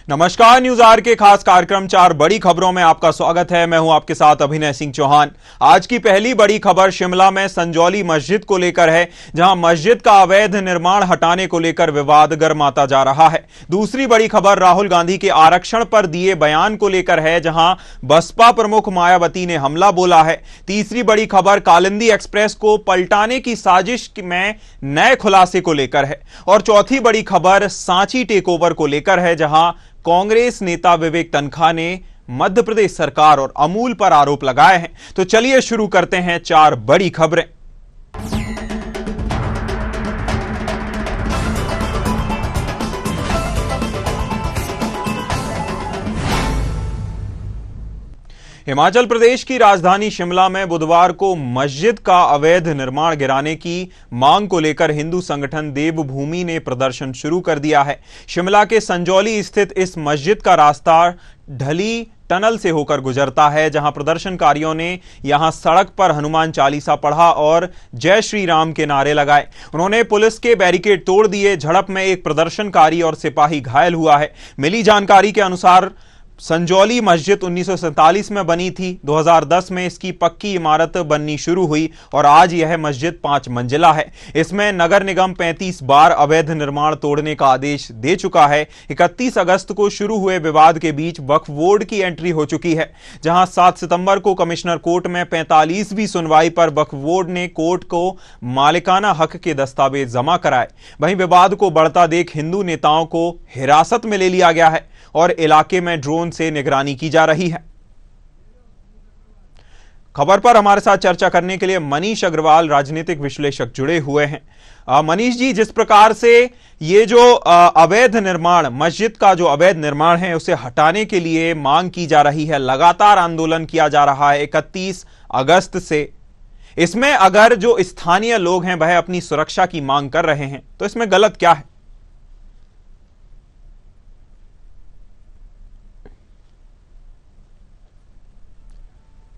नमस्कार, news are के खास कार्यक्रम 4 बड़ी खबरों में आपका स्वागत है। मैं हूं आपके साथ अभिनय सिंह चौहान। आज की पहली बड़ी खबर शिमला में संजौली मस्जिद को लेकर है, जहां मस्जिद का अवैध निर्माण हटाने को लेकर विवाद गर्माता जा रहा है। दूसरी बड़ी खबर राहुल गांधी के आरक्षण पर दिए बयान को लेकर है, जहां बसपा प्रमुख मायावती ने हमला बोला है। तीसरी बड़ी खबर कालिंदी एक्सप्रेस को पलटाने की साजिश में नए खुलासे को लेकर है। और चौथी बड़ी खबर सांची टेकओवर को लेकर है, जहां कांग्रेस नेता विवेक तनखा ने मध्य प्रदेश सरकार और अमूल पर आरोप लगाए हैं। तो चलिए शुरू करते हैं 4 बड़ी खबरें। हिमाचल प्रदेश की राजधानी शिमला में बुधवार को मस्जिद का अवैध निर्माण गिराने की मांग को लेकर हिंदू संगठन देवभूमि ने प्रदर्शन शुरू कर दिया है। शिमला के संजौली स्थित इस मस्जिद का रास्ता ढली टनल से होकर गुजरता है, जहां प्रदर्शनकारियों ने यहां सड़क पर हनुमान चालीसा पढ़ा और जय श्री राम के नारे लगाए। उन्होंने पुलिस के बैरिकेड तोड़ दिए। झड़प में एक प्रदर्शनकारी और सिपाही घायल हुआ है। मिली जानकारी के अनुसार संजौली मस्जिद 1947 में बनी थी। 2010 में इसकी पक्की इमारत बननी शुरू हुई और आज यह मस्जिद 5 मंजिला है। इसमें नगर निगम 35 बार अवैध निर्माण तोड़ने का आदेश दे चुका है। 31 अगस्त को शुरू हुए विवाद के बीच वक्फ बोर्ड की एंट्री हो चुकी है, जहां 7 सितंबर को कमिश्नर कोर्ट में 45वीं सुनवाई पर वक्फ बोर्ड ने कोर्ट को मालिकाना हक के दस्तावेज जमा कराए। वहीं विवाद को बढ़ता देख हिंदू नेताओं को हिरासत में ले लिया गया है और इलाके में ड्रोन से निगरानी की जा रही है। खबर पर हमारे साथ चर्चा करने के लिए मनीष अग्रवाल, राजनीतिक विश्लेषक, जुड़े हुए हैं। मनीष जी, जिस प्रकार से ये जो अवैध निर्माण, मस्जिद का जो अवैध निर्माण है उसे हटाने के लिए मांग की जा रही है, लगातार आंदोलन किया जा रहा है 31 अगस्त से, इसमें अगर जो स्थानीय लोग हैं वह अपनी सुरक्षा की मांग कर रहे हैं, तो इसमें गलत क्या है?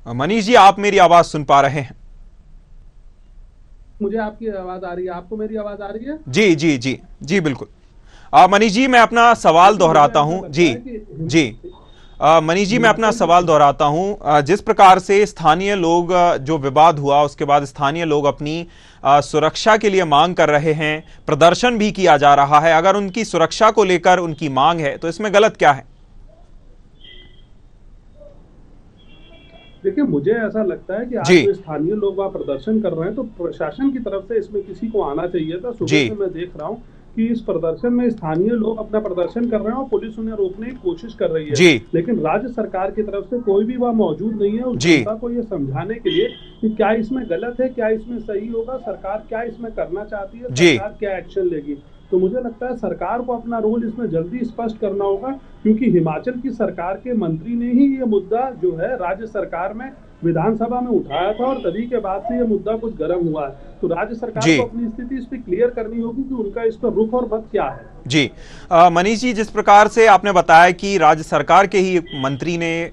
मनीष जी, आप मेरी आवाज सुन पा रहे हैं? मुझे आपकी आवाज आ रही है, आपको मेरी आवाज आ रही है? जी जी जी जी, बिल्कुल। मनीष जी, मैं अपना सवाल दोहराता हूं। जी जी, मनीष जी, मैं अपना सवाल दोहराता हूं। जिस प्रकार से स्थानीय लोग, जो विवाद हुआ उसके बाद स्थानीय लोग अपनी सुरक्षा के लिए मांग कर रहे हैं, प्रदर्शन भी किया जा रहा है, अगर उनकी सुरक्षा को लेकर उनकी मांग है तो इसमें गलत क्या है? देखिए, मुझे ऐसा लगता है कि आज जो स्थानीय लोग वहाँ प्रदर्शन कर रहे हैं, तो प्रशासन की तरफ से इसमें किसी को आना चाहिए था। सुबह से मैं देख रहा हूँ कि इस प्रदर्शन में स्थानीय लोग अपना प्रदर्शन कर रहे हैं और पुलिस उन्हें रोकने की कोशिश कर रही है, लेकिन राज्य सरकार की तरफ से कोई भी वहाँ मौजूद नहीं है उस जनता को ये समझाने के लिए कि क्या इसमें गलत है, क्या इसमें सही होगा, सरकार क्या इसमें करना चाहती है, सरकार क्या एक्शन लेगी। तो मुझे लगता है सरकार को अपना रोल इसमें जल्दी स्पष्ट करना होगा, क्योंकि हिमाचल की सरकार के मंत्री ने ही ये मुद्दा जो है राज्य सरकार में विधानसभा में उठाया था और तभी के बाद से ये मुद्दा कुछ गर्म हुआ है। तो राज्य सरकार को अपनी स्थिति इस पर क्लियर करनी होगी कि उनका इस पर रुख और मत क्या है। जी, मनीष जी, जिस प्रकार से आपने बताया कि राज्य सरकार के ही मंत्री ने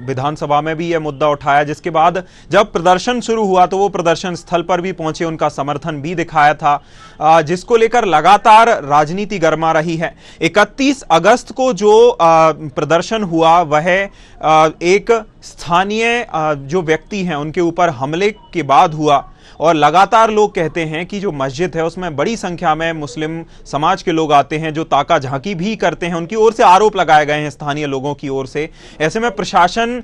विधानसभा में भी यह मुद्दा उठाया, जिसके बाद जब प्रदर्शन शुरू हुआ तो वो प्रदर्शन स्थल पर भी पहुंचे, उनका समर्थन भी दिखाया था, जिसको लेकर लगातार राजनीति गर्मा रही है। 31 अगस्त को जो प्रदर्शन हुआ वह एक स्थानीय जो व्यक्ति हैं उनके ऊपर हमले के बाद हुआ, और लगातार लोग कहते हैं कि जो मस्जिद है उसमें बड़ी संख्या में मुस्लिम समाज के लोग आते हैं, जो ताका झांकी भी करते हैं, उनकी ओर से आरोप लगाए गए हैं स्थानीय लोगों की ओर से। ऐसे में प्रशासन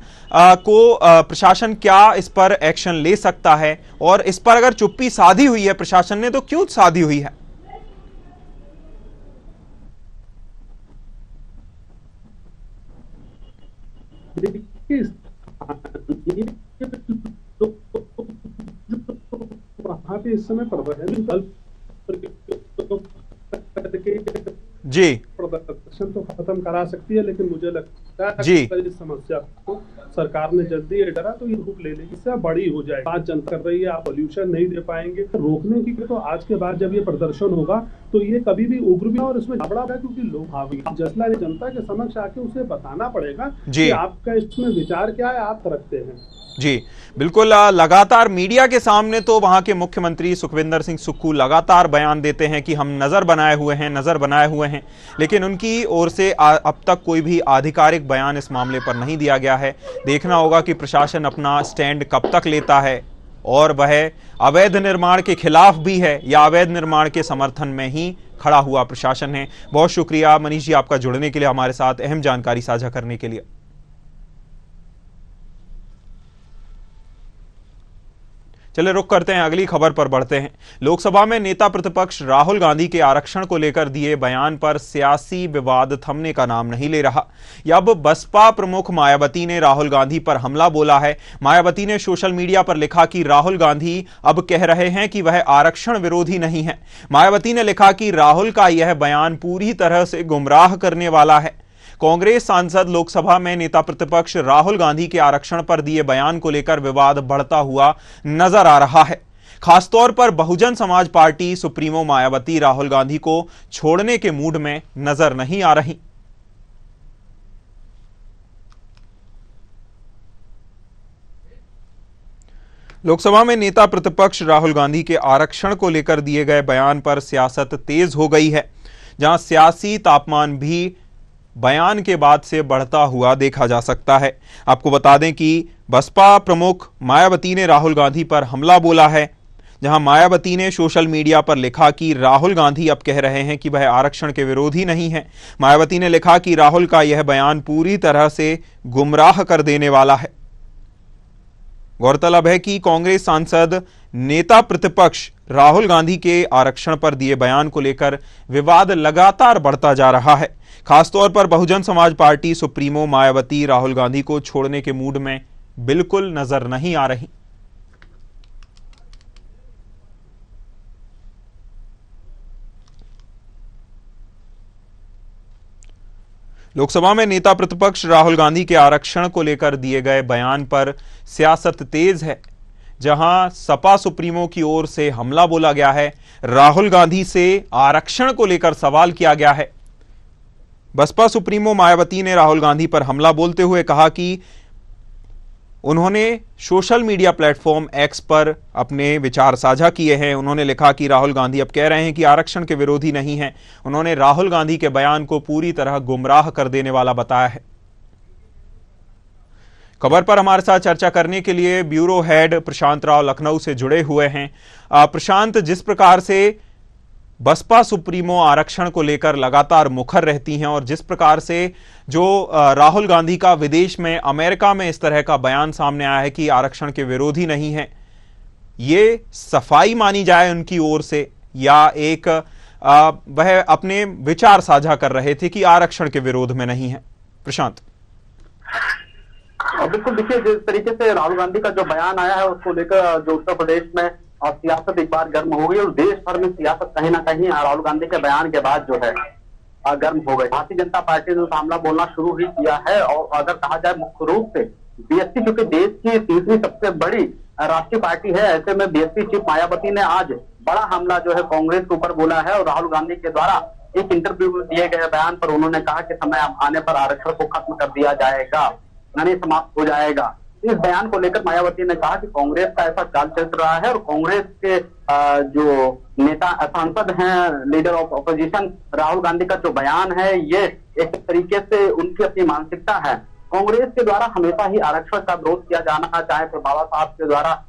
क्या इस पर एक्शन ले सकता है, और इस पर अगर चुप्पी साधी हुई है प्रशासन ने तो क्यों साधी हुई है? वहाँ पे इस समय प्रदर्शन तो खत्म करा सकती है, लेकिन मुझे लगता है कि इस समस्या को सरकार ने जल्दी डरा तो ये रुक ले लेगी, इससे बड़ी हो जाए। बात जनता कर रही है, आप सोल्यूशन नहीं दे पाएंगे, रोकने की तो आज के बाद जब ये प्रदर्शन होगा तो ये कभी भी उग्र भी और इसमें झगड़ा है, क्योंकि लोग भावी जसला जनता के समक्ष आके उसे बताना पड़ेगा कि आपका इसमें विचार क्या है, आप रखते हैं। जी बिल्कुल। लगातार मीडिया के सामने तो वहां के मुख्यमंत्री सुखविंदर सिंह सुक्खू लगातार बयान देते हैं कि हम नजर बनाए हुए हैं, लेकिन उनकी ओर से अब तक कोई भी आधिकारिक बयान इस मामले पर नहीं दिया गया है। देखना होगा कि प्रशासन अपना स्टैंड कब तक लेता है और वह अवैध निर्माण के खिलाफ भी है या अवैध निर्माण के समर्थन में ही खड़ा हुआ प्रशासन है। बहुत शुक्रिया मनीष जी आपका जुड़ने के लिए, हमारे साथ अहम जानकारी साझा करने के लिए। चलिए रुक करते हैं, अगली खबर पर बढ़ते हैं। लोकसभा में नेता प्रतिपक्ष राहुल गांधी के आरक्षण को लेकर दिए बयान पर सियासी विवाद थमने का नाम नहीं ले रहा। अब बसपा प्रमुख मायावती ने राहुल गांधी पर हमला बोला है। मायावती ने सोशल मीडिया पर लिखा कि राहुल गांधी अब कह रहे हैं कि वह आरक्षण विरोधी नहीं है। मायावती ने लिखा कि राहुल का यह बयान पूरी तरह से गुमराह करने वाला है। कांग्रेस सांसद लोकसभा में नेता प्रतिपक्ष राहुल गांधी के आरक्षण पर दिए बयान को लेकर विवाद बढ़ता हुआ नजर आ रहा है। खासतौर पर बहुजन समाज पार्टी सुप्रीमो मायावती राहुल गांधी को छोड़ने के मूड में नजर नहीं आ रही। लोकसभा में नेता प्रतिपक्ष राहुल गांधी के आरक्षण को लेकर दिए गए बयान पर सियासत तेज हो गई है, जहां सियासी तापमान भी बयान के बाद से बढ़ता हुआ देखा जा सकता है। आपको बता दें कि बसपा प्रमुख मायावती ने राहुल गांधी पर हमला बोला है, जहां मायावती ने सोशल मीडिया पर लिखा कि राहुल गांधी अब कह रहे हैं कि वह आरक्षण के विरोधी नहीं है। मायावती ने लिखा कि राहुल का यह बयान पूरी तरह से गुमराह कर देने वाला है। गौरतलब है कि कांग्रेस सांसद नेता प्रतिपक्ष राहुल गांधी के आरक्षण पर दिए बयान को लेकर विवाद लगातार बढ़ता जा रहा है। खासतौर पर बहुजन समाज पार्टी सुप्रीमो मायावती राहुल गांधी को छोड़ने के मूड में बिल्कुल नजर नहीं आ रही। लोकसभा में नेता प्रतिपक्ष राहुल गांधी के आरक्षण को लेकर दिए गए बयान पर सियासत तेज है, जहां सपा सुप्रीमो की ओर से हमला बोला गया है। राहुल गांधी से आरक्षण को लेकर सवाल किया गया है। बसपा सुप्रीमो मायावती ने राहुल गांधी पर हमला बोलते हुए कहा कि उन्होंने सोशल मीडिया प्लेटफॉर्म एक्स पर अपने विचार साझा किए हैं। उन्होंने लिखा कि राहुल गांधी अब कह रहे हैं कि आरक्षण के विरोधी नहीं हैं। उन्होंने राहुल गांधी के बयान को पूरी तरह गुमराह कर देने वाला बताया है। खबर पर हमारे साथ चर्चा करने के लिए ब्यूरो हेड प्रशांत राव लखनऊ से जुड़े हुए हैं। प्रशांत, जिस प्रकार से बसपा सुप्रीमो आरक्षण को लेकर लगातार मुखर रहती हैं और जिस प्रकार से जो राहुल गांधी का विदेश में अमेरिका में इस तरह का बयान सामने आया है कि आरक्षण के विरोधी नहीं है, ये सफाई मानी जाए उनकी ओर से या एक वह अपने विचार साझा कर रहे थे कि आरक्षण के विरोध में नहीं है? प्रशांत। बिल्कुल, देखिए जिस तरीके से राहुल गांधी का जो बयान आया है उसको लेकर जो उत्तर प्रदेश में और सियासत एक बार गर्म हो गई और देश भर में सियासत कहीं ना कहीं राहुल गांधी के बयान के बाद जो है गर्म हो गई। भारतीय जनता पार्टी ने हमला बोलना शुरू ही किया है और अगर कहा जाए मुख्य रूप से बीएसपी क्योंकि देश की तीसरी सबसे बड़ी राष्ट्रीय पार्टी है, ऐसे में बीएसपी चीफ मायावती ने आज बड़ा हमला जो है कांग्रेस के ऊपर बोला है और राहुल गांधी के द्वारा एक इंटरव्यू में दिए गए बयान पर उन्होंने कहा कि समय आने पर आरक्षण को खत्म कर दिया जाएगा, यानी समाप्त हो जाएगा। इस बयान को लेकर मायावती ने कहा कि कांग्रेस का ऐसा चाल चल रहा है और कांग्रेस के जो नेता सांसद हैं, leader of opposition Rahul Gandhi का जो बयान है ये एक तरीके से उनकी अपनी मानसिकता है। कांग्रेस के द्वारा हमेशा ही आरक्षण का विरोध किया जाना, चाहे फिर बाबा साहब के द्वारा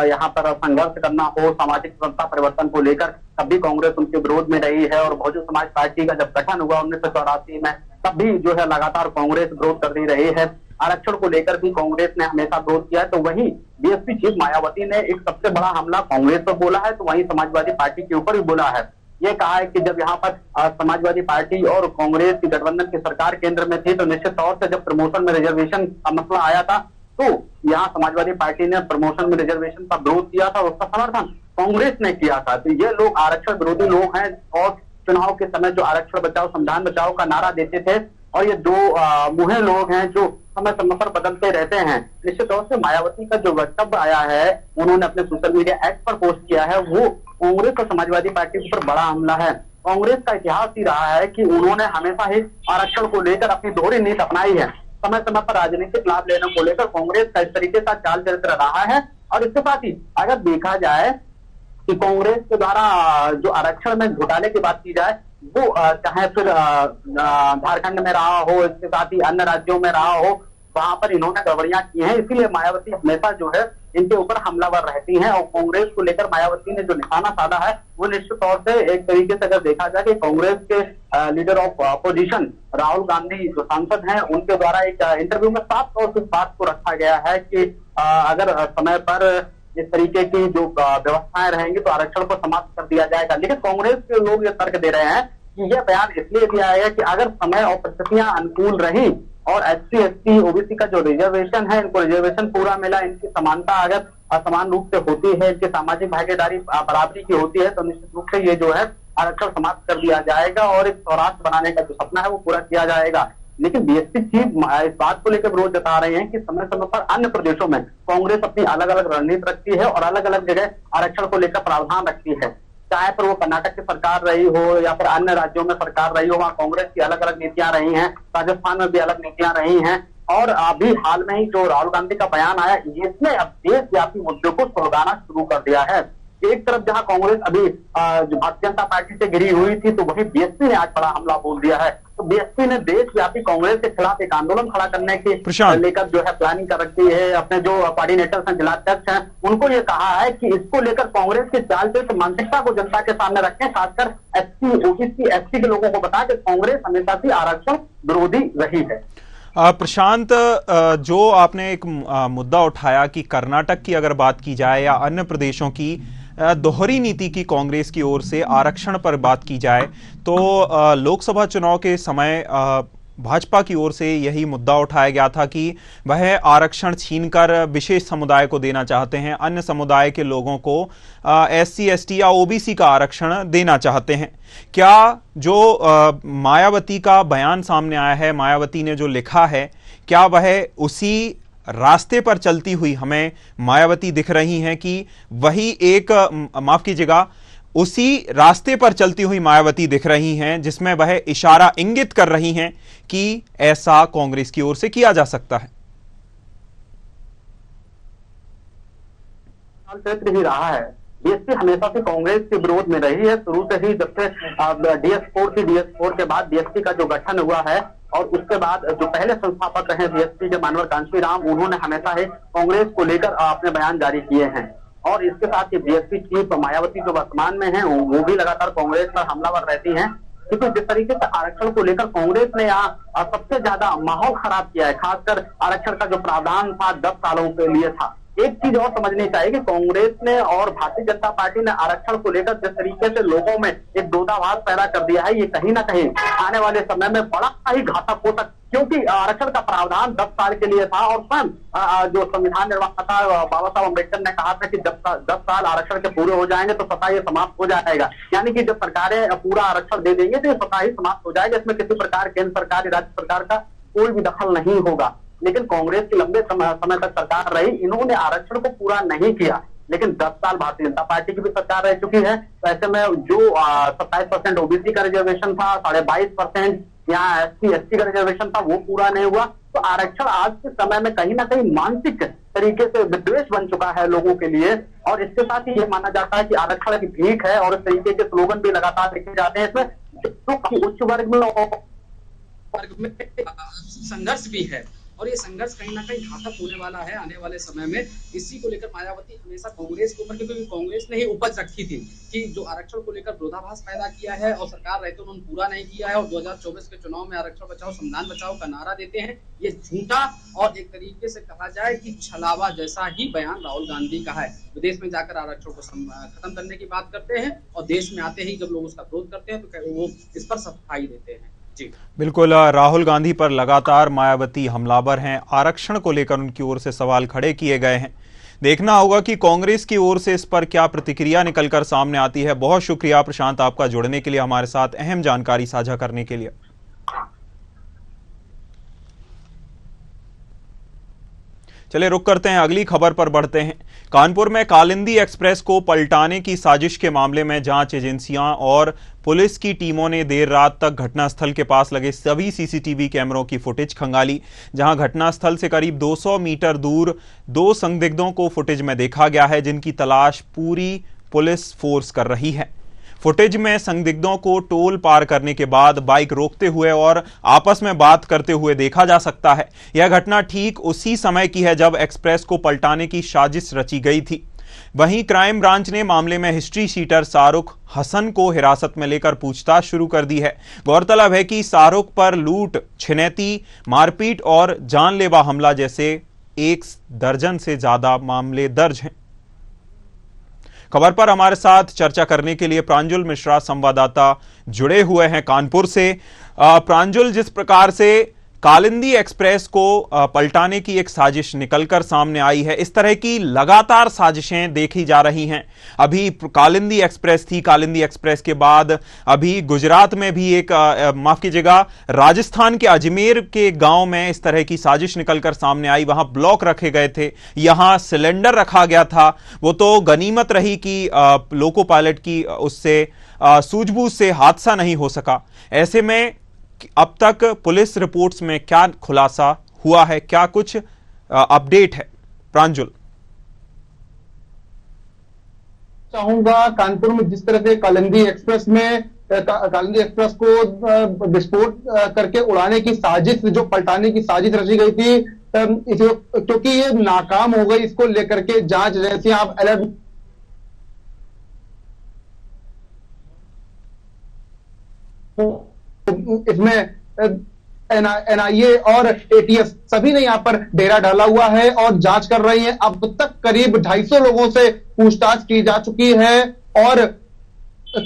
यहाँ पर संघर्ष करना हो सामाजिक व्यवस्था परिवर्तन को लेकर, तब भी कांग्रेस उनके विरोध में रही है और बहुजन समाज पार्टी का जब गठन हुआ 1984 में तब भी जो है लगातार कांग्रेस विरोध करती रही है। आरक्षण को लेकर भी कांग्रेस ने हमेशा विरोध किया है। तो वहीं बीएसपी चीफ मायावती ने एक सबसे बड़ा हमला कांग्रेस पर बोला है, तो वहीं समाजवादी पार्टी के ऊपर भी बोला है। ये कहा है कि जब यहाँ पर समाजवादी पार्टी और कांग्रेस की गठबंधन की सरकार केंद्र में थी तो निश्चित तौर से जब प्रमोशन में रिजर्वेशन का मसला आया था तो यहाँ समाजवादी पार्टी ने प्रमोशन में रिजर्वेशन का विरोध किया था, उसका समर्थन कांग्रेस ने किया था। तो ये लोग आरक्षण विरोधी लोग हैं और चुनाव के समय जो आरक्षण बचाओ संविधान बचाओ का नारा देते थे और ये दो मुहे लोग हैं जो समय समय पर बदलते रहते हैं। निश्चित तौर से मायावती का जो वक्तव्य आया है उन्होंने अपने सोशल मीडिया एक्स पर पोस्ट किया है वो कांग्रेस और समाजवादी पार्टी के ऊपर बड़ा हमला है। कांग्रेस का इतिहास ही रहा है कि उन्होंने हमेशा ही आरक्षण को लेकर अपनी दोहरी नीति अपनाई है। समय समय पर राजनीतिक लाभ लेने को लेकर कांग्रेस का इस तरीके का चाल चरित्र रहा है। और इसके साथ ही अगर देखा जाए कि कांग्रेस के द्वारा जो आरक्षण में घोटाले की बात की जाए, वो चाहे फिर झारखंड में रहा हो, इसके साथ ही अन्य राज्यों में रहा हो, वहां पर इन्होंने गड़बड़ियां की हैं। इसीलिए मायावती हमेशा जो है इनके ऊपर हमलावर रहती हैं। और कांग्रेस को लेकर मायावती ने जो निशाना साधा है वो निश्चित तौर से एक तरीके से अगर देखा जाए कि कांग्रेस के leader of opposition Rahul Gandhi जो सांसद हैं, उनके द्वारा एक इंटरव्यू में साफ तौर से इस बात को रखा गया है कि अगर समय पर इस तरीके की जो व्यवस्थाएं रहेंगी तो आरक्षण को समाप्त कर दिया जाएगा। लेकिन कांग्रेस के लोग ये तर्क दे रहे हैं कि यह बयान इसलिए दिया है कि अगर समय और परिस्थितियां अनुकूल रही और SC ST OBC का जो रिजर्वेशन है, इनको रिजर्वेशन पूरा मिला, इनकी समानता अगर समान रूप से होती है, इनकी सामाजिक भागीदारी बराबरी की होती है, तो निश्चित रूप से ये जो है आरक्षण समाप्त कर दिया जाएगा और एक स्वराष्ट्र बनाने का जो सपना है वो पूरा किया जाएगा। लेकिन BSP चीफ इस बात को लेकर विरोध जता रहे हैं कि समय समय पर अन्य प्रदेशों में कांग्रेस अपनी अलग अलग रणनीति रखती है और अलग अलग जगह आरक्षण को लेकर प्रावधान रखती है। चाहे पर वो कर्नाटक की सरकार रही हो या फिर अन्य राज्यों में सरकार रही हो, वहाँ कांग्रेस की अलग अलग नीतियां रही हैं। राजस्थान में भी अलग नीतियां रही हैं। और अभी हाल में ही जो राहुल गांधी का बयान आया, इसने अब देशव्यापी मुद्दों को सुलझाना शुरू कर दिया है। एक तरफ जहां कांग्रेस अभी जो भारतीय जनता पार्टी से घिरी हुई थी, तो वही BSP ने आज बड़ा हमला बोल दिया है। तो BSP ने देशव्यापी कांग्रेस के खिलाफ एक आंदोलन खड़ा करने की लेकर जो है प्लानिंग कर रखी है। अपने जो कोऑर्डिनेटर्स हैं, जिलाध्यक्ष हैं, उनको ये कहा है कि इसको लेकर कांग्रेस के चाल चरित्र मानसिकता को जनता के सामने रखें, खासकर SC OBC ST के लोगों को बताया कि कांग्रेस हमेशा से आरक्षण विरोधी रही है। प्रशांत, जो आपने एक मुद्दा उठाया कि कर्नाटक की अगर बात की जाए या अन्य प्रदेशों की दोहरी नीति की कांग्रेस की ओर से आरक्षण पर बात की जाए, तो लोकसभा चुनाव के समय भाजपा की ओर से यही मुद्दा उठाया गया था कि वह आरक्षण छीनकर विशेष समुदाय को देना चाहते हैं, अन्य समुदाय के लोगों को SC ST या OBC का आरक्षण देना चाहते हैं। क्या जो मायावती का बयान सामने आया है, मायावती ने जो लिखा है, क्या वह उसी रास्ते पर चलती हुई हमें मायावती दिख रही हैं कि वही एक माफ कीजिएगा उसी रास्ते पर चलती हुई मायावती दिख रही हैं जिसमें वह इशारा इंगित कर रही हैं कि ऐसा कांग्रेस की ओर से किया जा सकता है? क्षेत्र ही रहा है। BSP हमेशा से कांग्रेस के विरोध में रही है, शुरू से ही। जब से DS4 के बाद BSP का जो गठन हुआ है और उसके बाद जो पहले संस्थापक रहे BSP के मानवर कांशीराम, उन्होंने हमेशा ही कांग्रेस को लेकर अपने बयान जारी किए हैं। और इसके साथ ही BSP चीफ मायावती जो वर्तमान में है, वो भी लगातार कांग्रेस पर हमलावर रहती हैं। क्योंकि जिस तरीके से आरक्षण को लेकर कांग्रेस ने यहाँ सबसे ज्यादा माहौल खराब किया है, खासकर आरक्षण का जो प्रावधान था 10 सालों के लिए था। एक चीज और समझनी चाहिए कि कांग्रेस ने और भारतीय जनता पार्टी ने आरक्षण को लेकर जिस तरीके से लोगों में एक विरोधाभास पैदा कर दिया है, ये कहीं ना कहीं आने वाले समय में बड़ा ही घातक हो सकता, क्योंकि आरक्षण का प्रावधान 10 साल के लिए था और स्वयं जो संविधान निर्माता बाबा साहब अम्बेडकर ने कहा था कि जब 10 साल आरक्षण के पूरे हो जाएंगे तो स्वतः ये समाप्त हो जाएगा। यानी कि जब सरकारें पूरा आरक्षण दे देंगे तो ये स्वतः ही समाप्त हो जाएगा। इसमें किसी प्रकार केंद्र सरकार, राज्य सरकार का कोई भी दखल नहीं होगा। लेकिन कांग्रेस की लंबे समय तक सरकार रही, इन्होंने आरक्षण को पूरा नहीं किया। लेकिन 10 साल भारतीय जनता पार्टी की भी सरकार रह चुकी है। तो ऐसे में जो 27% OBC का रिजर्वेशन था, 22.5% यहाँ SC ST का रिजर्वेशन था, वो पूरा नहीं हुआ। तो आरक्षण आज के समय में कहीं ना कहीं मानसिक तरीके से विद्वेष बन चुका है लोगों के लिए। और इसके साथ ही ये माना जाता है कि आरक्षण की भीख है और इस तरीके के स्लोगन भी लगातार देखे जाते हैं। इसमें उच्च वर्ग में संघर्ष भी है और ये संघर्ष कहीं ना कहीं घातक होने वाला है आने वाले समय में। इसी को लेकर मायावती हमेशा कांग्रेस के ऊपर, क्योंकि कांग्रेस ने ही उपज रखी थी कि जो आरक्षण को लेकर विरोधाभास पैदा किया है और सरकार रहते उन्होंने पूरा नहीं किया है और 2024 के चुनाव में आरक्षण बचाओ संविधान बचाओ का नारा देते हैं। ये झूठा और एक तरीके से कहा जाए कि छलावा जैसा ही बयान राहुल गांधी का है। विदेश में जाकर आरक्षण को खत्म करने की बात करते हैं और देश में आते ही जब लोग उसका विरोध करते हैं तो वो इस पर सफाई देते हैं। बिल्कुल, राहुल गांधी पर लगातार मायावती हमलावर हैं। आरक्षण को लेकर उनकी ओर से सवाल खड़े किए गए हैं। देखना होगा कि कांग्रेस की ओर से इस पर क्या प्रतिक्रिया निकलकर सामने आती है। बहुत शुक्रिया प्रशांत आपका जुड़ने के लिए, हमारे साथ अहम जानकारी साझा करने के लिए। चलिए रुक करते हैं, अगली खबर पर बढ़ते हैं। कानपुर में कालिंदी एक्सप्रेस को पलटाने की साजिश के मामले में जांच एजेंसियां और पुलिस की टीमों ने देर रात तक घटनास्थल के पास लगे सभी सीसीटीवी कैमरों की फुटेज खंगाली, जहां घटनास्थल से करीब 200 मीटर दूर 2 संदिग्धों को फुटेज में देखा गया है, जिनकी तलाश पूरी पुलिस फोर्स कर रही है। फुटेज में संदिग्धों को टोल पार करने के बाद बाइक रोकते हुए और आपस में बात करते हुए देखा जा सकता है। यह घटना ठीक उसी समय की है जब एक्सप्रेस को पलटाने की साजिश रची गई थी। वहीं क्राइम ब्रांच ने मामले में हिस्ट्री शीटर शाहरुख हसन को हिरासत में लेकर पूछताछ शुरू कर दी है। गौरतलब है कि शाहरुख पर लूट, छिनैती, मारपीट और जानलेवा हमला जैसे 1 दर्जन से ज्यादा मामले दर्ज हैं। खबर पर हमारे साथ चर्चा करने के लिए प्रांजुल मिश्रा संवाददाता जुड़े हुए हैं कानपुर से। प्रांजुल, जिस प्रकार से कालिंदी एक्सप्रेस को पलटाने की एक साजिश निकलकर सामने आई है, इस तरह की लगातार साजिशें देखी जा रही हैं। अभी कालिंदी एक्सप्रेस थी, कालिंदी एक्सप्रेस के बाद अभी गुजरात में भी एक माफ कीजिएगा, राजस्थान के अजमेर के गांव में इस तरह की साजिश निकलकर सामने आई। वहां ब्लॉक रखे गए थे, यहां सिलेंडर रखा गया था। वो तो गनीमत रही कि लोको पायलट की उससे सूझबूझ से हादसा नहीं हो सका। ऐसे में अब तक पुलिस रिपोर्ट्स में क्या खुलासा हुआ है, क्या कुछ अपडेट है प्रांजुल? चाहूंगा कानपुर में जिस तरह से कालिंदी एक्सप्रेस को विस्फोट करके उड़ाने की साजिश, जो पलटाने की साजिश रची गई थी, क्योंकि ये नाकाम हो गई, इसको लेकर के जांच एजेंसियां आप अलर्ट इसमें एनआईए और एटीएस सभी ने यहां पर डेरा डाला हुआ है और जांच कर रही है। अब तक करीब 250 लोगों से पूछताछ की जा चुकी है और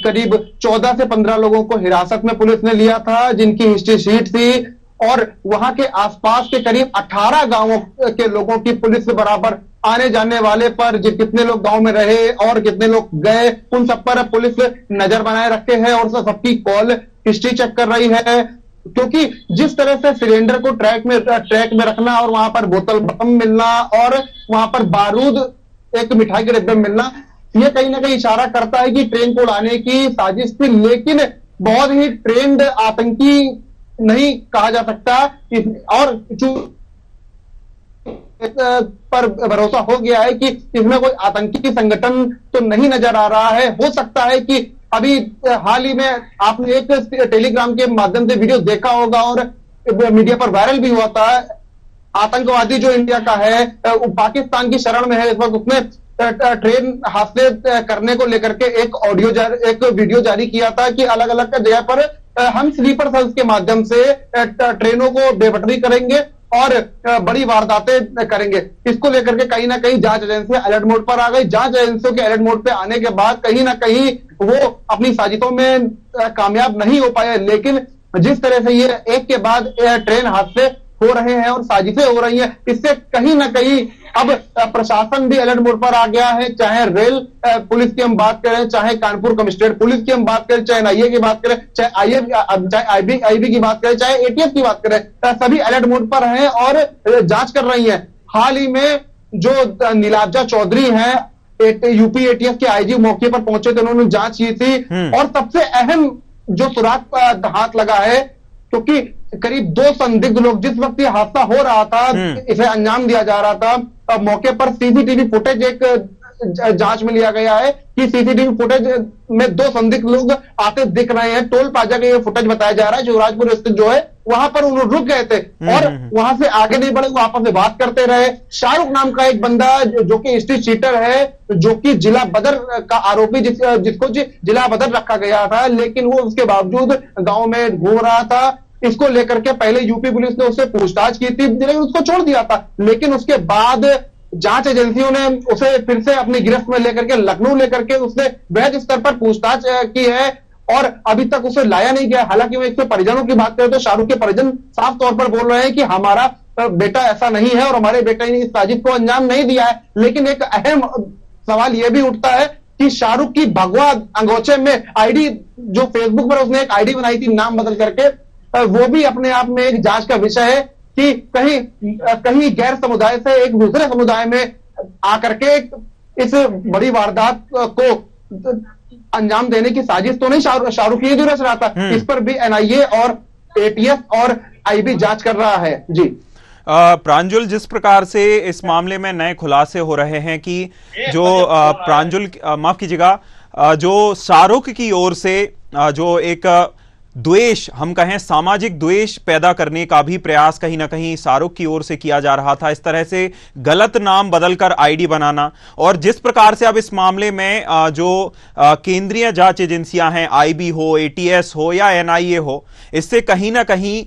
करीब 14 से 15 लोगों को हिरासत में पुलिस ने लिया था, जिनकी हिस्ट्री शीट थी, और वहां के आसपास के करीब 18 गांवों के लोगों की पुलिस बराबर आने जाने वाले पर, कितने लोग गांव में रहे और कितने लोग गए, उन सब पर पुलिस नजर बनाए रखे है और सबकी कॉल हिस्ट्री चेक कर रही है। क्योंकि जिस तरह से सिलेंडर को ट्रैक में रखना और वहां पर बोतल बम मिलना और वहां पर बारूद एक मिठाई के डिब्बे में मिलना, यह कहीं ना कहीं इशारा करता है कि ट्रेन को उड़ाने की साजिश थी, लेकिन बहुत ही ट्रेंड आतंकी नहीं कहा जा सकता। और पर भरोसा हो गया है कि इसमें कोई आतंकी संगठन तो नहीं नजर आ रहा है। हो सकता है कि अभी हाल ही में आपने एक टेलीग्राम के माध्यम से वीडियो देखा होगा और मीडिया पर वायरल भी हुआ था, आतंकवादी जो इंडिया का है पाकिस्तान की शरण में है इस वक्त, उसने ट्रेन हादसे करने को लेकर के एक वीडियो जारी किया था कि अलग अलग जगह पर हम स्लीपर सेल्स के माध्यम से ट्रेनों को बेपटरी करेंगे और बड़ी वारदातें करेंगे। इसको लेकर के कहीं ना कहीं जांच एजेंसियां अलर्ट मोड पर आ गई। जांच एजेंसियों के अलर्ट मोड पे आने के बाद कहीं ना कहीं वो अपनी साजिशों में कामयाब नहीं हो पाए, लेकिन जिस तरह से ये एक के बाद ट्रेन हादसे हो रहे हैं और साजिशें हो रही हैं, इससे कहीं ना कहीं अब प्रशासन भी अलर्ट मोड पर आ गया है। चाहे रेल पुलिस की हम बात करें, चाहे कानपुर कमिश्नरेट पुलिस की हम बात करें, चाहे एनआईए की बात करें, चाहे आईबी की बात करें, चाहे एटीएस की बात करें, सभी अलर्ट मोड पर हैं और जांच कर रही हैं। हाल ही में जो नीलाब्जा चौधरी हैं, यूपी एटीएस के आईजी मौके पर पहुंचे थे, उन्होंने जांच की थी और सबसे अहम जो सुराग पर हाथ लगा है, क्योंकि करीब 2 संदिग्ध लोग, जिस वक्त ये हादसा हो रहा था, इसे अंजाम दिया जा रहा था, मौके पर सीसीटीवी फुटेज एक जांच में लिया गया है कि सीसीटीवी फुटेज में 2 संदिग्ध लोग आते दिख रहे हैं। टोल प्लाजा का ये फुटेज बताया जा रहा है, शिवराजपुर स्थित जो है वहां पर उन्होंने रुक गए थे और वहां से आगे नहीं बढ़े, वो आपस में बात करते रहे। शाहरुख नाम का एक बंदा जो कि हिस्ट्री शीटर है, जो कि जिला बदर का आरोपी, जिसको जिला बदर रखा गया था, लेकिन वो उसके बावजूद गांव में घूम रहा था। इसको लेकर के पहले यूपी पुलिस ने उससे पूछताछ की थी, लेकिन उसको छोड़ दिया था, लेकिन उसके बाद जांच एजेंसियों ने उसे फिर से अपनी गिरफ्त में लेकर के लखनऊ लेकर के उससे वृहद स्तर पर पूछताछ की है और अभी तक उसे लाया नहीं गया। हालांकि मैं इसके परिजनों की बात करें तो शाहरुख के परिजन साफ तौर पर बोल रहे हैं कि हमारा बेटा ऐसा नहीं है और हमारे बेटे ने इस साजिश को अंजाम नहीं दिया है। लेकिन एक अहम सवाल यह भी उठता है कि शाहरुख की भगवा अंगोछे में आईडी, जो फेसबुक पर उसने एक आईडी बनाई थी नाम बदल करके, वो भी अपने आप में एक जांच का विषय है कि कहीं गैर समुदाय से एक दूसरे समुदाय में आकर के इस बड़ी वारदात को अंजाम देने की साजिश तो नहीं शाहरुख ये जो रच रहा था। इस पर भी एनआईए और एटीएस और आईबी जांच कर रहा है। जी प्रांजुल, जिस प्रकार से इस मामले में नए खुलासे हो रहे हैं कि जो प्रांजुल माफ कीजिएगा, जो शाहरुख की ओर से जो एक द्वेष, हम कहें सामाजिक द्वेष पैदा करने का भी प्रयास कहीं ना कहीं शाहरुख की ओर से किया जा रहा था, इस तरह से गलत नाम बदलकर आईडी बनाना, और जिस प्रकार से अब इस मामले में जो केंद्रीय जांच एजेंसियां हैं, आईबी हो, एटीएस हो या एनआईए हो, इससे कहीं ना कहीं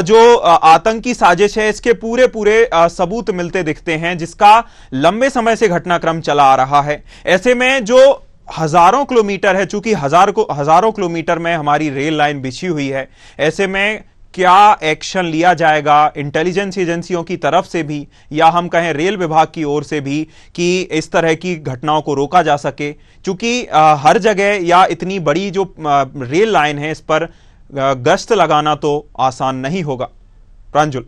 जो आतंकी साजिश है इसके पूरे सबूत मिलते दिखते हैं, जिसका लंबे समय से घटनाक्रम चला आ रहा है। ऐसे में जो हजारों किलोमीटर है, चूंकि हजारों किलोमीटर में हमारी रेल लाइन बिछी हुई है, ऐसे में क्या एक्शन लिया जाएगा इंटेलिजेंस एजेंसियों की तरफ से भी या हम कहें रेल विभाग की ओर से भी कि इस तरह की घटनाओं को रोका जा सके, क्योंकि हर जगह या इतनी बड़ी जो रेल लाइन है इस पर गश्त लगाना तो आसान नहीं होगा। प्रांजुल,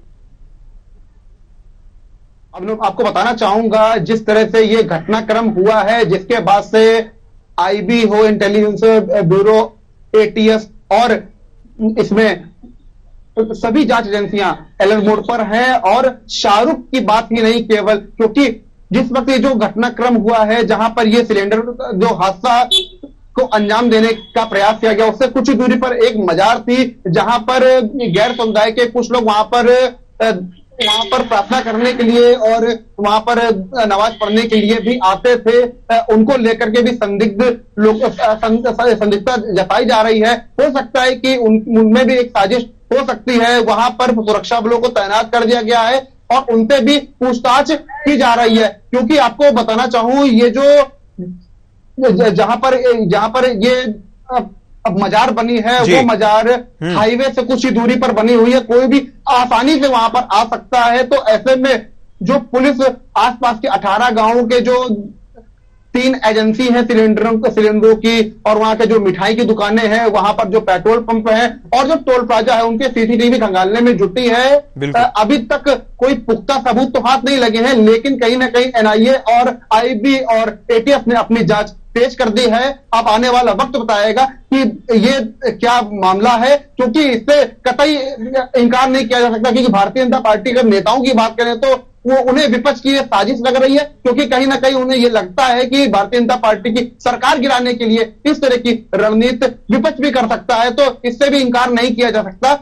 अब आपको बताना चाहूंगा जिस तरह से ये घटनाक्रम हुआ है, जिसके बाद से आईबी हो, इंटेलिजेंस ब्यूरो, एटीएस और इसमें सभी जांच एजेंसियां अलर्ट मोड पर हैं, और शाहरुख की बात ही नहीं केवल, क्योंकि जिस वक्त ये जो घटनाक्रम हुआ है जहां पर ये सिलेंडर जो हादसा को अंजाम देने का प्रयास किया गया, उससे कुछ ही दूरी पर एक मजार थी जहां पर गैर समुदाय के कुछ लोग वहां पर प्रार्थना करने के लिए और वहां पर नमाज पढ़ने के लिए भी आते थे। उनको लेकर के भी संदिग्धता जताई जा रही है। हो सकता है कि उनमें भी एक साजिश हो सकती है। वहां पर सुरक्षा बलों को तैनात कर दिया गया है और उनसे भी पूछताछ की जा रही है, क्योंकि आपको बताना चाहूं ये जो जहां पर ये अब मजार बनी है वो मजार हाईवे से कुछ ही दूरी पर बनी हुई है, कोई भी आसानी से वहां पर आ सकता है। तो ऐसे में जो पुलिस आसपास के 18 गांवों के जो 3 एजेंसी है सिलेंडरों की और वहां के जो मिठाई की दुकानें हैं, वहां पर जो पेट्रोल पंप है और जो टोल प्लाजा है, उनके सीसीटीवी खंगालने में जुटी है। अभी तक कोई पुख्ता सबूत तो हाथ नहीं लगे हैं, लेकिन कहीं ना कहीं एनआईए और आईबी और एटीएस ने अपनी जांच तेज कर दी है। अब आने वाला वक्त बताएगा कि ये क्या मामला है, क्योंकि इससे कतई इनकार नहीं किया जा सकता, क्योंकि भारतीय जनता पार्टी के नेताओं की बात करें तो वो उन्हें विपक्ष की साजिश लग रही है, क्योंकि कहीं ना कहीं उन्हें यह लगता है कि भारतीय जनता पार्टी की सरकार गिराने के लिए इस तरह की रणनीति विपक्ष भी कर सकता है, तो इससे भी इनकार नहीं किया जा सकता।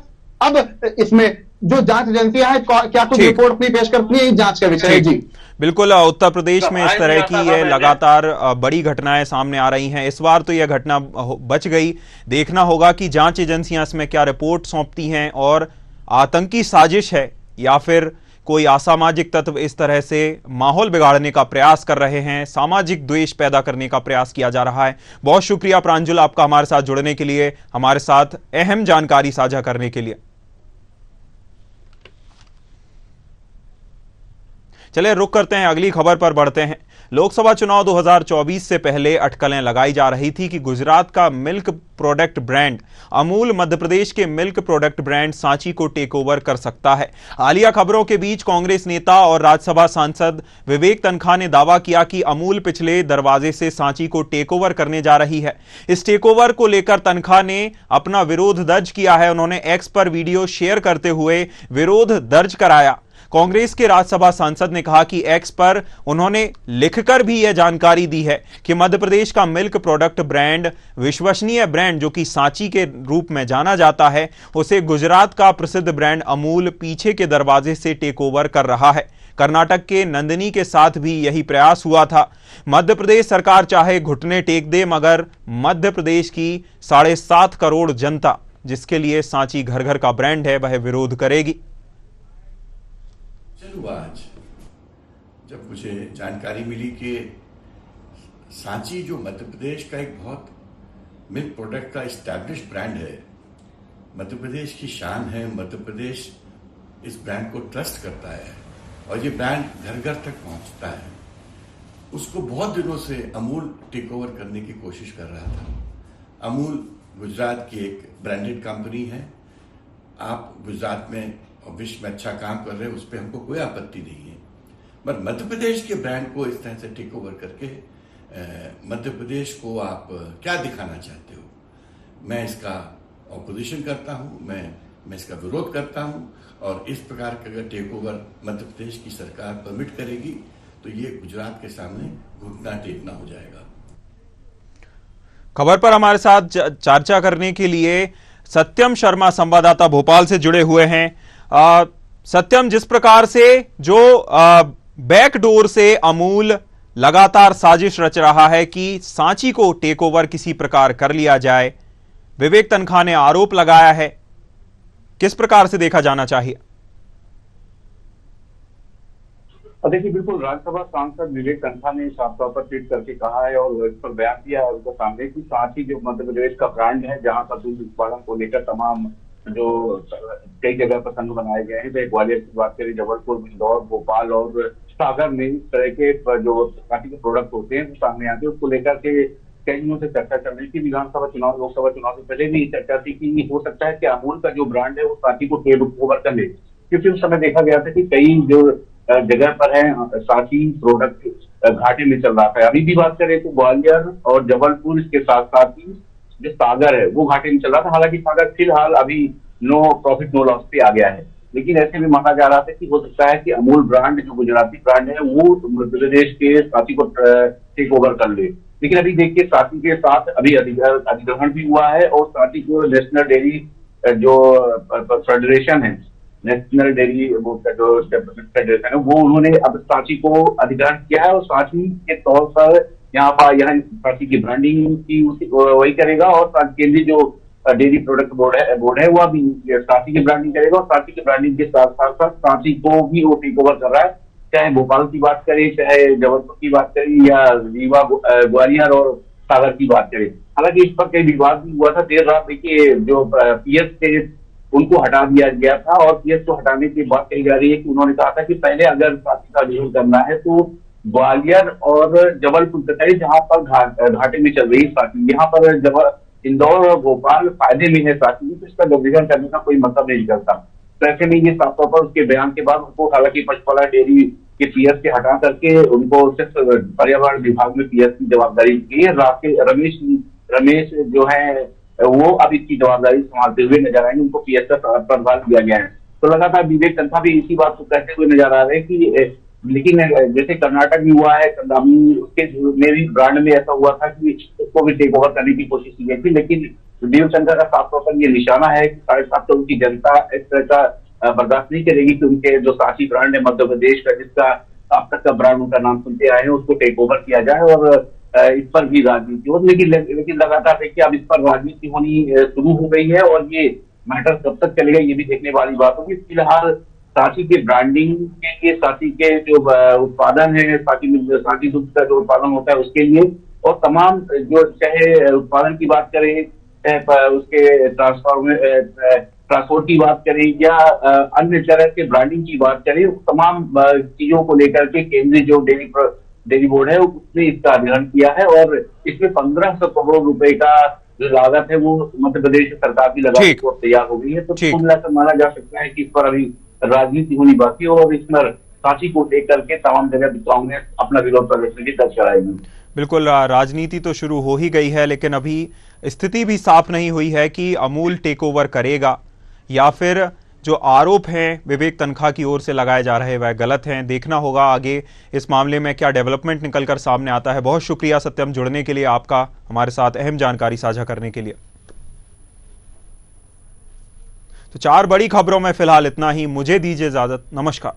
अब इसमें जो जांच एजेंसियां हैं क्या कुछ रिपोर्ट अपनी पेश करती है, जांच का विषय है। जी बिल्कुल, उत्तर प्रदेश में इस तरह की ये लगातार बड़ी घटनाएं सामने आ रही हैं। इस बार तो यह घटना बच गई। देखना होगा कि जांच एजेंसियां इसमें क्या रिपोर्ट सौंपती हैं और आतंकी साजिश है या फिर कोई असामाजिक तत्व इस तरह से माहौल बिगाड़ने का प्रयास कर रहे हैं, सामाजिक द्वेष पैदा करने का प्रयास किया जा रहा है। बहुत शुक्रिया प्रांजुल आपका हमारे साथ जुड़ने के लिए, हमारे साथ अहम जानकारी साझा करने के लिए। चलिए रुक करते हैं, अगली खबर पर बढ़ते हैं। लोकसभा चुनाव 2024 से पहले अटकलें लगाई जा रही थी कि गुजरात का milk product brand Amul Madhya Pradesh के मिल्क प्रोडक्ट ब्रांड सांची को टेक ओवर कर सकता है। हालिया खबरों के बीच कांग्रेस नेता और राज्यसभा सांसद विवेक तनखा ने दावा किया कि अमूल पिछले दरवाजे से सांची को टेक ओवर करने जा रही है। इस टेक ओवर को लेकर तनखा ने अपना विरोध दर्ज किया है। उन्होंने एक्स पर वीडियो शेयर करते हुए विरोध दर्ज कराया। कांग्रेस के राज्यसभा सांसद ने कहा कि एक्स पर उन्होंने लिखकर भी यह जानकारी दी है कि मध्य प्रदेश का मिल्क प्रोडक्ट ब्रांड, विश्वसनीय ब्रांड जो कि सांची के रूप में जाना जाता है, उसे गुजरात का प्रसिद्ध ब्रांड अमूल पीछे के दरवाजे से टेक ओवर कर रहा है। कर्नाटक के नंदिनी के साथ भी यही प्रयास हुआ था। मध्य प्रदेश सरकार चाहे घुटने टेक दे, मगर मध्य प्रदेश की 7.5 करोड़ जनता, जिसके लिए सांची घर घर का ब्रांड है, वह विरोध करेगी। आज जब मुझे जानकारी मिली कि सांची जो मध्य प्रदेश का एक बहुत मिल्क प्रोडक्ट का एस्टैब्लिश ब्रांड है, मध्य प्रदेश की शान है, मध्य प्रदेश इस ब्रांड को ट्रस्ट करता है और ये ब्रांड घर घर तक पहुंचता है, उसको बहुत दिनों से अमूल टेक ओवर करने की कोशिश कर रहा था। अमूल गुजरात की एक ब्रांडेड कंपनी है। आप गुजरात में और विश्व में अच्छा काम कर रहे हैं, उस पर हमको कोई आपत्ति नहीं है। पर मध्य प्रदेश के ब्रांड को इस तरह से टेक ओवर करके मध्य प्रदेश को आप क्या दिखाना चाहते हो? मैं इसका ऑपोजिशन करता हूँ, मैं इसका विरोध करता हूँ। और इस प्रकार का अगर टेक ओवर मध्य प्रदेश की सरकार परमिट करेगी तो ये गुजरात के सामने घुटना टेकना हो जाएगा। खबर पर हमारे साथ चर्चा करने के लिए सत्यम शर्मा संवाददाता भोपाल से जुड़े हुए हैं। सत्यम, जिस प्रकार से जो बैकडोर से अमूल लगातार साजिश रच रहा है कि सांची को टेक ओवर किसी प्रकार कर लिया जाए, विवेक तनखा ने आरोप लगाया है, किस प्रकार से देखा जाना चाहिए? देखिए, बिल्कुल राज्यसभा सांसद विवेक तनखा ने साफ तौर पर ट्वीट करके कहा है और इस पर बयान दिया है उनके सामने कि सांची जो मध्य प्रदेश का ब्रांड है, जहां पर दूध उत्पादन को लेकर तमाम जो कई जगह पर संघ बनाए गए हैं, चाहे ग्वालियर की बात करें, जबलपुर, इंदौर, भोपाल और सागर में इस तरह के जो सांची के प्रोडक्ट होते हैं वो सामने आते हैं। उसको लेकर के कई दिनों से चर्चा चल रही थी। विधानसभा चुनाव, लोकसभा चुनाव से पहले भी चर्चा थी कि हो सकता है कि अमूल का जो ब्रांड है वो सांची को टेक ओवर कर ले, क्योंकि उस समय देखा गया था कि कई जो जगह पर है सांची प्रोडक्ट घाटे में चल रहा था। अभी भी बात करें तो ग्वालियर और जबलपुर, इसके साथ साथ ही जो सागर है वो घाटे में चल रहा था। हालांकि सागर फिलहाल अभी नो प्रॉफिट नो लॉस पे आ गया है, लेकिन ऐसे में माना जा रहा था कि हो सकता है कि अमूल ब्रांड जो गुजराती ब्रांड है वो मध्य प्रदेश के सांची को टेक ओवर कर ले। लेकिन अभी देखिए, सांची के साथ अभी अधिग्रहण भी हुआ है और सांची को नेशनल डेयरी जो फेडरेशन है, नेशनल डेयरी बोर्ड का जो फेडरेशन है, वो उन्होंने अब सांची को अधिग्रहण किया है और सांची के तौर पर यहाँ सांची की ब्रांडिंग की वही करेगा और केंद्रीय जो डेयरी प्रोडक्ट बोर्ड है वो अभी सांची की ब्रांडिंग करेगा और सांची की ब्रांडिंग के साथ साथ सांची को भी वो टेक ओवर कर रहा है। चाहे भोपाल की बात करें, चाहे जबलपुर की बात करें या रीवा, ग्वालियर और सागर की बात करें। हालांकि इस पर कई विवाद भी हुआ था। देर रात देखिए जो पीएस थे उनको हटा दिया गया था और पीएस को हटाने की बात कही जा रही है कि उन्होंने कहा था कि पहले अगर सांची का विरोध करना है तो ग्वालियर और जबलपुर कतई जहां पर घाटे में चल रही है सांची, यहाँ पर इंदौर और भोपाल फायदे में है सांची, तो इसका डिवीजन करने का कोई मतलब नहीं करता। तो ऐसे में ये साफ तौर पर उसके बयान के बाद उनको, हालांकि पचपला डेयरी के पीएस के हटा करके उनको सिर्फ पर्यावरण विभाग में पीएस की जवाबदारी दी है। रमेश जो है वो अब इसकी जवाबदारी संभालते हुए नजर आएंगे, उनको पीएस का प्रभार दिया गया है। तो लगातार विवेक तनखा भी इसी बात को कहते हुए नजर आ रहे हैं कि लेकिन जैसे कर्नाटक में हुआ है, कंदामी, उसके में भी ब्रांड में ऐसा हुआ था कि उसको भी टेक ओवर करने की कोशिश की गई थी। लेकिन विवेक तनखा का साफ तौर पर ये निशाना है कि 7.5 करोड़ की जनता इस तरह का बर्दाश्त नहीं करेगी कि उनके जो सांची ब्रांड है मध्य प्रदेश का, जिसका अब तक का ब्रांड उनका नाम सुनते आए हैं, उसको टेक ओवर किया जाए और इस पर भी राजनीति हो। लेकिन लगातार देखिए अब इस पर राजनीति होनी शुरू हो गई है और ये मैटर कब तक चलेगा ये भी देखने वाली बात होगी। फिलहाल सांची के ब्रांडिंग के लिए, सांची के जो उत्पादन है, सांची दूध का जो उत्पादन होता है उसके लिए और तमाम जो चाहे उत्पादन की बात करें, उसके ट्रांसपोर्ट की बात करें या अन्य तरह के ब्रांडिंग की बात करें, तमाम चीजों को लेकर के केंद्रीय जो डेयरी बोर्ड है उसने इसका अधिग्रहण किया है और इसमें 1500 करोड़ रुपए का जो लागत है वो मध्य प्रदेश सरकार की लगाने को तैयार हो गई है। तो कुल मिलाकर माना जा सकता है कि इस पर अभी राजनीति होनी बाकी और इस पर सांची को लेकर के तमाम जगह कांग्रेस अपना विरोध प्रदर्शन भी दर्ज कराएगी। बिल्कुल, राजनीति तो शुरू हो ही गई है, लेकिन अभी स्थिति भी साफ नहीं हुई है कि अमूल टेक ओवर करेगा या फिर जो आरोप हैं विवेक तनखा की ओर से लगाए जा रहे हैं वह गलत हैं। देखना होगा आगे इस मामले में क्या डेवलपमेंट निकलकर सामने आता है। बहुत शुक्रिया सत्यम, जुड़ने के लिए, आपका हमारे साथ अहम जानकारी साझा करने के लिए। तो 4 बड़ी खबरों में फिलहाल इतना ही। मुझे दीजिए इजाजत। नमस्कार।